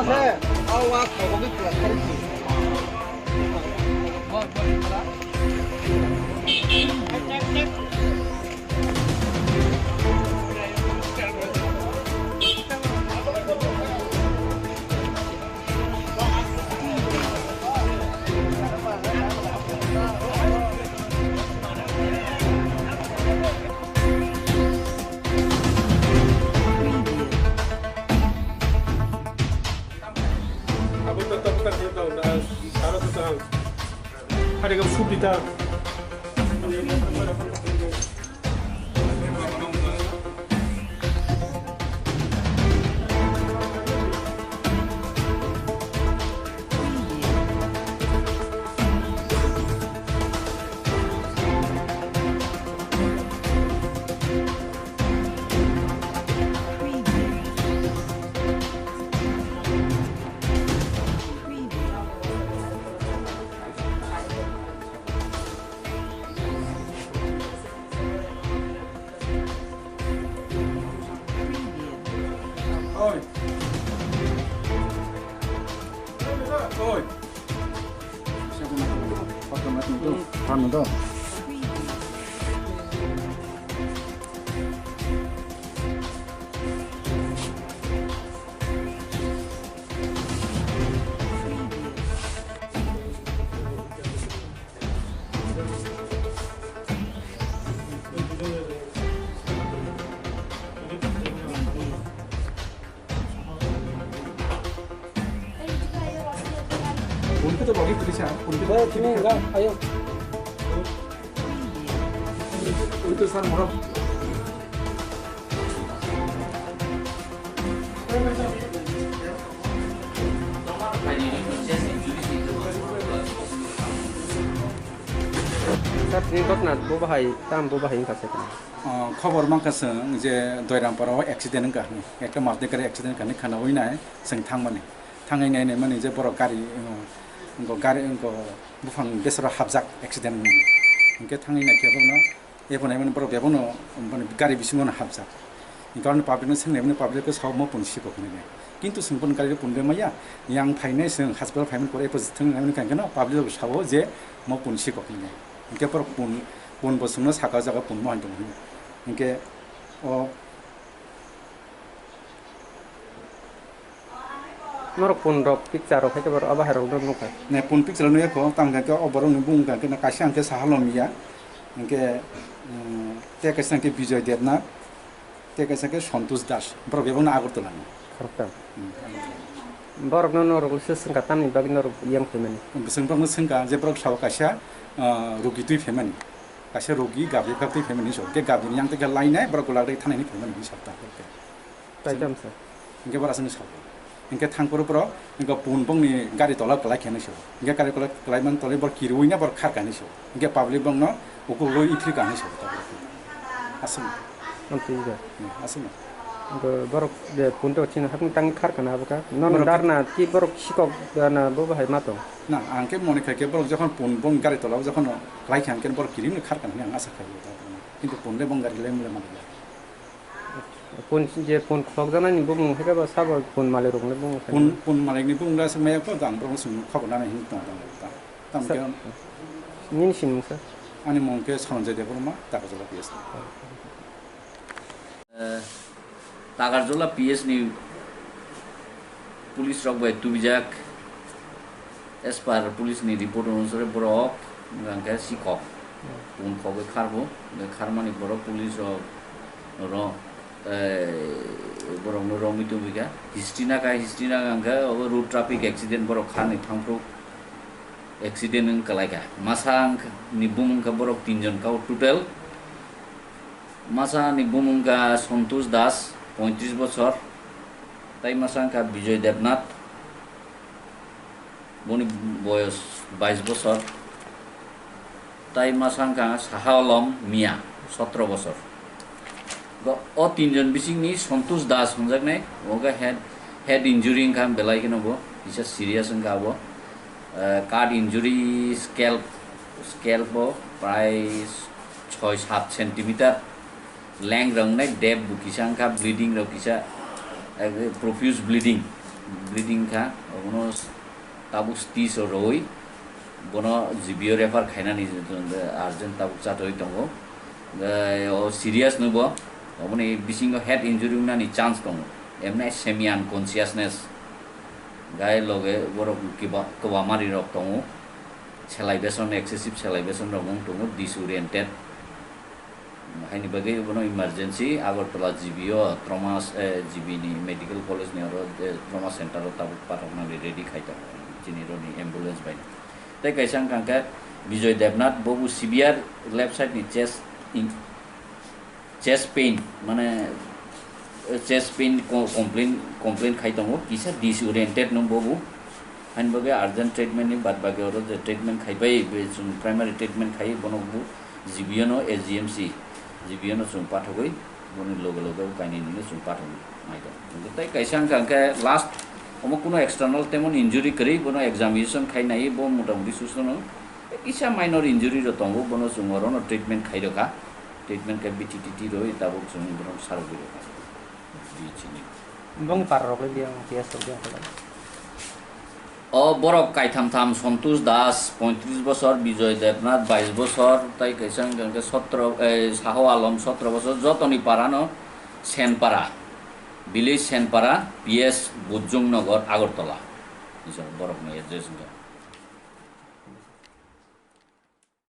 Hari kamu sudah kita. Oi. Oi. Siapa nak? Foto mati itu, kamu tu. Kita bagi tulisan. Kita enggak, ayo. Itu san murah. Saat ini kok nak bahaya, tam bahaya yang kasih kan? Khabar mangkaseng je Doiramparo accident kan, ekta marti kari accident kan, karena wina seng thang mana, thang ini mana je borok kari. Engkau gari engkau bufang besar habzak accident ni, engkau tangi nak kira pun, apa nama pun berapa pun, gari bisingon habzak. Engkau ni public ni sendiri ni public tu sahau mau pun siapa pun ni. Kintu sempun kali pun dia maya, yang finance yang hospital finance kore pun seteng nama ni kan kena public tu sahau je mau pun siapa pun ni. Engkau per pun bersumber sakau jaga pun mau hantu ni. Engkau oh Norok pun rok picture rok itu baru abah rok dulu kan. Nih pun picture nu ya kau tangga kau obaron nubung kan kena kasih angke sahalom ya, angke teka sangke Bijoy Devnath, teka sangke Santosh Das, berapa pun agur tu lah. Korban. Borok norok sesengkatan ni bagi norok yang femeni. Sengkang sengkang je borok sawo kasih rugi tu femeni, kasih rugi gabi tu femeni so, ke gabi yang teka lain borok lagi tanah ni femeni sabta. Tajam sah. Angke berasa ni sawo. Engkau thangpur pro, engkau pun ni gari tolak kelai kena sih. Engkau gari tolak kelai man tolak berkiruinya berkar kena sih. Engkau public bang no, ukur lo itri kena sih. Asam. Nanti juga. Asam. Engkau berok de pun tu cina hakun tangi kar kena apa kan? Non darna ti berok sikok darna bawa hai mato. Nah, angke mau nikah ke berok jangan pun gari tolak jangan kelai kena kan berkirim ni kar kena yang asal kaya. Itu pun le bang gari le mulai mana. Pun je pun khogdana ni bung heka ba sabo pun male rong le bung pun male ni bung la semaya ko dang bung sum khogdana ni tong tam ke nin sin sa ani mong ke sonje de bur ma tagarjola ps tagarjola ps ni pulis rok bai tubijak as par pulis ni report onusore borok ngangka sikok pun khoge kharbo de kharmani borok pulis ro borong norong itu juga history na angka road traffic accident borok khan thangpro accident ang kalai ka masa nibum ka borok 3 jon ka total masa nibum ka Santosh Das 35 বছর তাই masa ka Bijoy Devnath boni boyos 22 বছর তাই masa ka Sahalom Mia 17 বছর o 3 জন bising ni Santosh Das honjak nai oga head injury kam belai kena bo isa serious ang abo card injury scalp bo prai 6-7 cm length rang nai depth bu kisang ka bleeding ro kisa profuse bleeding breeding খা কোনো তাবুক স্টিস রই কোনো জিবিও refer খাইনানি urgent তাবুক চাটই দङ serious নুব মানে বিসিঙ্গ head injury নানি chance দङ এমনি semi unconsciousness গায়ে লগে বড় কিবা কবা মারি রক দङ সেলাইবেশন এক্সেসিভ সেলাইবেশন দङ দङ ডিসওরিয়েন্টেড হাইনি বাগে বনো emergency Agartala জিবিও trauma জিবিনি medical college নি আরো ট্রমা সেন্টার তাবুক পাঠাবনানি রেডি খাইতা জিনিরনি অ্যাম্বুলেন্স বাই তাই কাইসাং কাঙ্কা বিজয় দেবনাথ বহু সিভিয়ার লেফট সাইড নি চেস্ট পেইন মানে চেস্ট পেইন কমপ্লেন খাইতাম কিসা ডিসওরিয়েন্টেড নো বহু হাইনি বাগে আর্জেন্ট ট্রিটমেন্ট নি বাদ বাগে আরো যে ট্রিটমেন্ট খাইবাই প্রাইমারি ট্রিটমেন্ট খাই বনবু জিবিও এসজিএমসি জিবিও जों पाठगै बनि लगे लगे गायनायनि जों पाठगै माइदा ताई काइसां कांके लास्ट हम कोनो एक्सटर्नल तेमन इंजुरी करी बनो एग्जामिनेशन खाइनाय ब मोटामुटी सुसन इसा माइनर इंजुरी र तंगो बनो जों रनो ट्रिटमेंट खाइरखा ट्रिटमेंट के बिटिटिटि रय ताबो जों बनो सारगै रखा बिचिनि बंग पाररखै बिया केस बिया বরফ কাইথাম সন্তোষ দাস 35 বছর বিজয় দেবনাথ 22 বছর তাই কাইসাং গাঙ্গে 17 শাহ আলম 17 বছর যতনি পারানো সেনপাড়া ভিলেজ সেনপাড়া পিএস বুজুংনগর আগরতলা বরফ এড্রেস